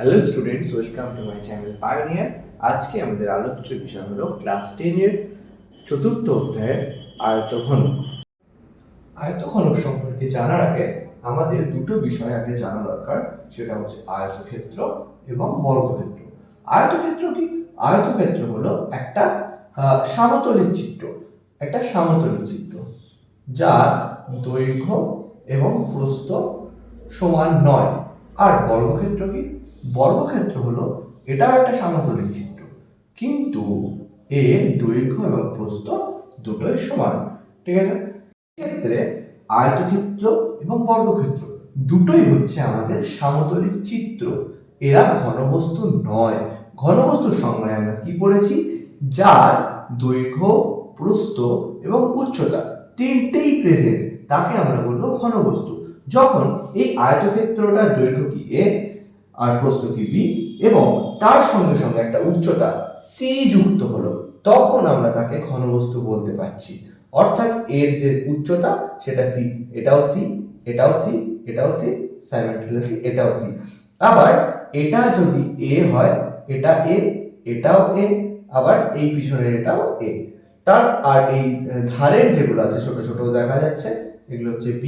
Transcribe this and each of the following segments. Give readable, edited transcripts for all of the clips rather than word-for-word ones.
Hello students, welcome to my channel pioneer. আজকে আমাদের আলোচ্য বিষয় হলো ক্লাস 10-এর চতুর্থ অধ্যায়ের আয়তঘনক। আয়তঘনক সম্পর্কে জানার আগে আমাদের দুটো বিষয় আগে জানা দরকার, সেটা হচ্ছে আয়তক্ষেত্র এবং বর্গক্ষেত্র। আয়তক্ষেত্র কি? আয়তক্ষেত্র হলো একটা সমতলিক চিত্র, যার দৈর্ঘ্য এবং প্রস্থ সমান নয়। আর বর্গক্ষেত্র কি? বর্গক্ষেত্র হলো এটাও একটা সমতলিক চিত্র, কিন্তু এর দৈর্ঘ্য এবং প্রস্থ দুটোই সমান। ঠিক আছে? ক্ষেত্রে আয়তক্ষেত্র এবং বর্গক্ষেত্র দুটোই হচ্ছে আমাদের সমতলিক চিত্র, এরা ঘনবস্তু নয়। ঘনবস্তুর সংজ্ঞায় আমরা কি পড়েছি? যার দৈর্ঘ্য, প্রস্থ এবং উচ্চতা তিনটেই প্রেজেন্ট, তাকে আমরা বলবো ঘনবস্তু। যখন এই আয়তক্ষেত্রটার দৈর্ঘ্য কি a আর প্রস্থ কি b এবং তার সঙ্গে সঙ্গে একটা উচ্চতা c যুক্ত হলো, তখন আমরা তাকে ঘনবস্তু বলতে পারছি। অর্থাৎ এর যে উচ্চতা সেটা c, এটাও c, এটাও c, এটাও c, সাইমালটেনিয়াসলি এটাও c। আবার এটা যদি a হয়, এটা a, এটাও a, আবার এই পিছনের এটাও a। তার আর এই ধারের যেগুলো আছে ছোট ছোট দেখা যাচ্ছে, এগুলো হচ্ছে b,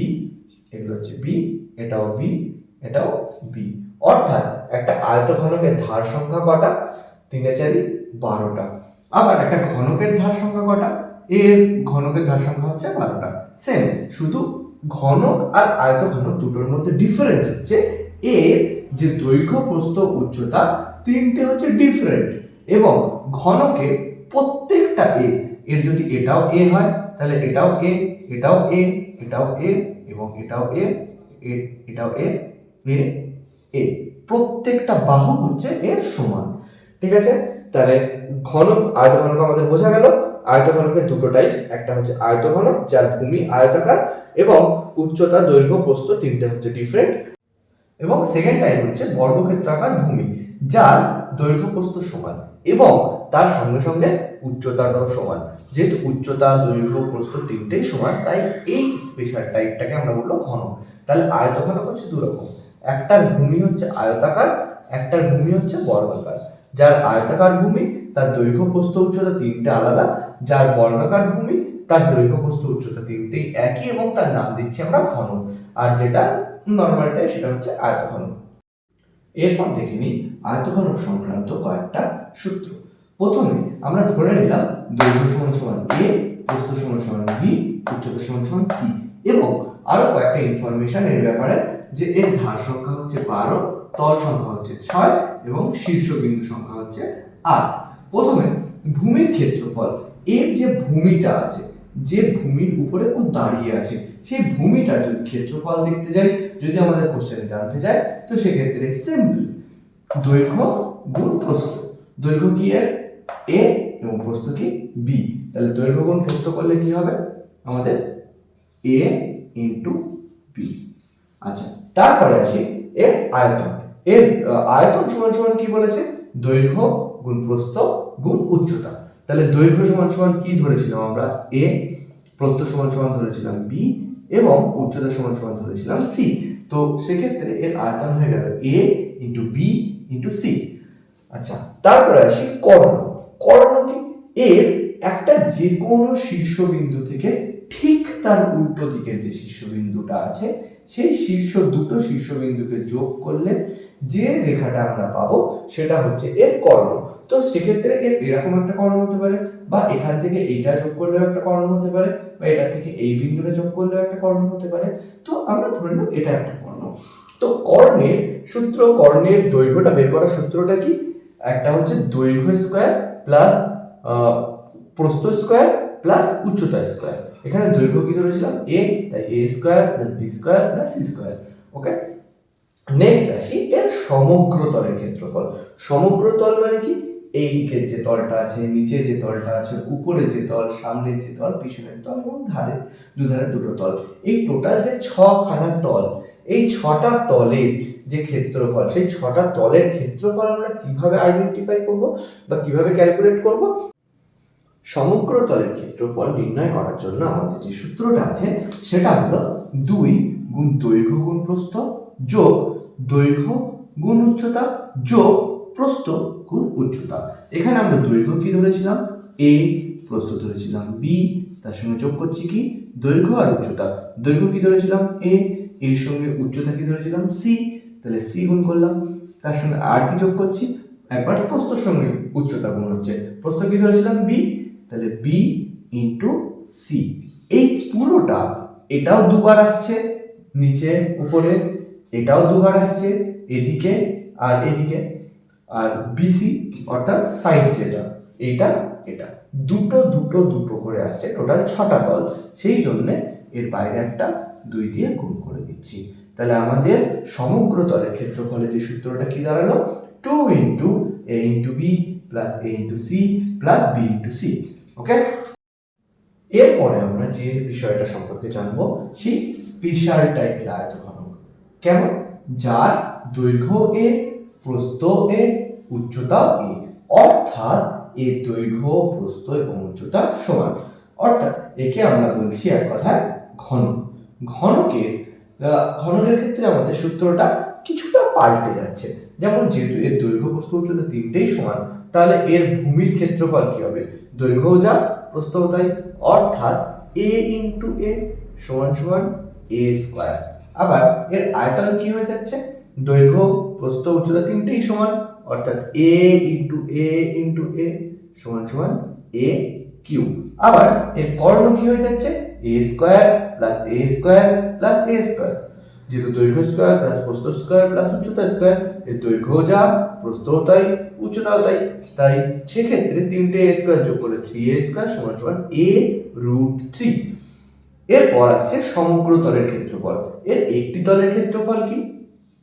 এগুলো হচ্ছে b, এটাও b, এটাও b। অর্থাৎ একটা আয়তঘনকের ধার সংখ্যা কটা? 3 এ 4 12টা। আবার একটা ঘনকের ধার সংখ্যা কটা? এর ঘনকের ধার সংখ্যা হচ্ছে 12টা। সেম, শুধু ঘনক আর আয়তঘনক দুটোর মধ্যে ডিফারেন্স হচ্ছে এর যে দৈর্ঘ্য, প্রস্থ, উচ্চতা তিনটে হচ্ছে ডিফারেন্ট, এবং ঘনকে প্রত্যেকটা a, এর যদি এটাও a হয় তাহলে এটাও a, এটাও a, এটাও a এবং এটাও a, এটাও a, a, a, প্রত্যেকটা বাহু হচ্ছে এর সমান। ঠিক আছে? তাহলে ঘনক, আয়তঘনক আমাদের বোঝা গেল। আয়তঘনকের দুটো টাইপস, একটা হচ্ছে আয়তঘনক যার ভূমি আয়তাকার এবং উচ্চতা, দৈর্ঘ্য, প্রস্থ তিনটে হচ্ছে ডিফারেন্ট, এবং সেকেন্ড টাইপ হচ্ছে বর্গক্ষেত্রাকার ভূমি যার দৈর্ঘ্য, প্রস্থ সমান এবং তার সঙ্গে সঙ্গে উচ্চতাটাও সমান। যেহেতু উচ্চতা, দৈর্ঘ্য, প্রস্থ তিনটেই সমান, তাই এই স্পেশাল টাইপটাকে আমরা বলবো ঘনক। তাহলে আয়তঘনক হচ্ছে দু রকম, একটার ভূমি হচ্ছে আয়তাকার, একটার ভূমি হচ্ছে বর্গাকার। যার আয়তাকার ভূমি তার দৈর্ঘ্য, প্রস্থ, উচ্চতা তিনটে আলাদা, যার বর্গাকার ভূমি তার দৈর্ঘ্য, প্রস্থ, উচ্চতা তিনটেই একই এবং তার নাম দিচ্ছি আমরা ঘনক। আর যেটা নরমালটাই সেটা হচ্ছে আয়তঘনক। এরপর দেখে নিই আয়তঘনক সংক্রান্ত কয়েকটা সূত্র। প্রথমে আমরা ধরে নিলাম দৈর্ঘ্য সমান সমান a, প্রস্থ সমান সমান b, উচ্চতা সমান সমান c, এবং আরো কয়েকটা ইনফরমেশন এর ব্যাপারে, যে এর ধার সংখ্যা হচ্ছে 12, তল সংখ্যা হচ্ছে 6 এবং শীর্ষবিন্দু সংখ্যা হচ্ছে 8। প্রথমে ভূমির ক্ষেত্রফল, এর যে ভূমিটা আছে, যে ভূমির উপরে ও দাঁড়িয়ে আছে, সেই ভূমিটার যদি ক্ষেত্রফল দেখতে যাই, যদি আমাদের কোশ্চেনে জানতে চায়, তো সেক্ষেত্রে সিম্পল দৈর্ঘ্য গুণ প্রস্থ। দৈর্ঘ্য কি এর a এবং প্রস্থ কি b, তাহলে দৈর্ঘ্য গুণ প্রস্থ করলে কি হবে আমাদের a ইনটু b। আচ্ছা, তারপরে আসি এর আয়তন। এর আয়তন সমান সমান কি বলেছে? দৈর্ঘ্য গুণ প্রস্থ গুণ উচ্চতা। তাহলে দৈর্ঘ্য সমান সমান কি ধরেছিলাম আমরা? a, প্রস্থ সমান সমান ধরেছিলাম b এবং উচ্চতা সমান সমান ধরেছিলাম c। তো সেক্ষেত্রে এর আয়তন হয়ে গেল a into b into c। আচ্ছা, তারপরে আসি কর্ণ। কর্ণ কি? এর একটা যে কোনো শীর্ষবিন্দু থেকে ঠিক তার উল্টো দিকের যে শীর্ষবিন্দুটা আছে, সেই দুটো শীর্ষবিন্দুকে যোগ করলে যে রেখাটা আমরা পাবো সেটা হচ্ছে এর কর্ণ। তো সেক্ষেত্রে এর এরকম একটা কর্ণ হতে পারে, বা এখান থেকে এইটা যোগ করলেও একটা কর্ণ হতে পারে, বা এটা থেকে এই বিন্দুটা যোগ করলেও একটা কর্ণ হতে পারে। তো আমরা ধরে নেব এটা একটা কর্ণ। তো কর্ণের সূত্র, কর্ণের দৈর্ঘ্যটা বের করার সূত্রটা কি? একটা হচ্ছে দৈর্ঘ্য স্কয়ার প্লাস প্রস্থ স্কয়ার প্লাস উচ্চতা স্কয়ার। এখানে দৈর্ঘ্য কি ধরেছিলাম a, তাই a square plus b square plus c square. Okay, next আসি এর সমগ্র তলের ক্ষেত্রফল। সমগ্র তল মানে কি? এই দিকের যে তলটা আছে, নিচের যে তলটা আছে, উপরের যে তল, সামনের যে তল, পিছনের তল এবং ধারে দুধারে দুটো তল, এই টোটাল যে 6খানা তল, এই 6টা তলের যে ক্ষেত্রফল, সেই 6টা তলের ক্ষেত্রফল আমরা কিভাবে আইডেন্টিফাই করব বা কিভাবে ক্যালকুলেট করব? সমগ্র তলের ক্ষেত্রফল নির্ণয় করার জন্য আমাদের যে সূত্রটা আছে সেটা হলো 2 গুণ দৈর্ঘ্য গুণ প্রস্থ যোগ দৈর্ঘ্য গুণ উচ্চতা যোগ প্রস্থ গুণ উচ্চতা। এখানে আমরা দৈর্ঘ্য কি ধরেছিলাম a, প্রস্থ ধরেছিলাম b, তার সঙ্গে যোগ করছি কি দৈর্ঘ্য আর উচ্চতা। দৈর্ঘ্য কি ধরেছিলাম a, এর সঙ্গে উচ্চতা কি ধরেছিলাম c, তাহলে c গুণ করলাম, তার সঙ্গে আর কি যোগ করছি একবার প্রস্থর সঙ্গে উচ্চতা গুণ হচ্ছে, প্রস্থ কি ধরেছিলাম b, তাহলে b ইন্টু c। এই পুরোটা এটাও দুবার আসছে নিচে উপরে, এটাও দুবার আসছে এদিকে আর এদিকে, আর বিসি অর্থাৎ সাইড যেটা এটা এটা দুটো দুটো দুটো করে আসছে, টোটাল 6টা তল, সেই জন্য এর বাইরে একটা 2 দিয়ে গুণ করে দিচ্ছি। তাহলে আমাদের সমগ্র তলের ক্ষেত্রফলের যে সূত্রটা কি দাঁড়ালো 2 into a into b plus a into c plus b into c। ওকে, এরপরে আমরা যে বিষয়টা সম্পর্কে জানবো সেই স্পেশাল টাইপের আয়তঘনক। কেমন? যার দৈর্ঘ্য a, প্রস্থ a, উচ্চতা a, অর্থাৎ এর দৈর্ঘ্য প্রস্থ এবং উচ্চতা সমান, অর্থাৎ একে আমরা বলছি এক কথায় ঘনক। ঘনকের ক্ষেত্রে আমাদের সূত্রটা কিছুটা পাল্টে যাচ্ছে। যেমন যেহেতু এর দৈর্ঘ্য প্রস্থ উচ্চতা তিনটেই সমান, তাহলে এর ভূমির ক্ষেত্রফল কি হবে দৈর্ঘ্য যা প্রস্থও তাই, অর্থাৎ a ইন্টু a সমান সমান a স্কয়ার। আবার এর আয়তন কি হয়ে যাচ্ছে দৈর্ঘ্য প্রস্থ উচ্চতা তিনটেই সমান, অর্থাৎ a into a into a সমান সমান a কিউব। আবার এর কর্ণ কি হয়ে যাচ্ছে a square plus a square plus a square, যেহেতু দৈর্ঘ্য স্কয়ার প্লাস প্রস্থ স্কয়ার প্লাস উচ্চতা স্কয়ার, এর দৈর্ঘ্য যা প্রস্থও তাই উচ্চতাও তাই, তাই সেক্ষেত্রে তিনটে a স্কয়ার যোগ করে 3a স্কয়ার সমান সমান a রুট 3। এরপর আসছে সমগ্র তলের ক্ষেত্রফল। এর একটি তলের ক্ষেত্রফল কি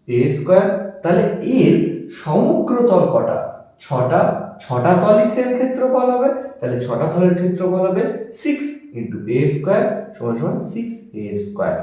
a স্কয়ার, তাহলে এর সমগ্র তল কটা 6টা, 6টা তলই সেম ক্ষেত্রফল হবে, তাহলে 6টা তলের ক্ষেত্রফল হবে 6 ইন্টু a স্কয়ার সমান সমান 6a স্কয়ার।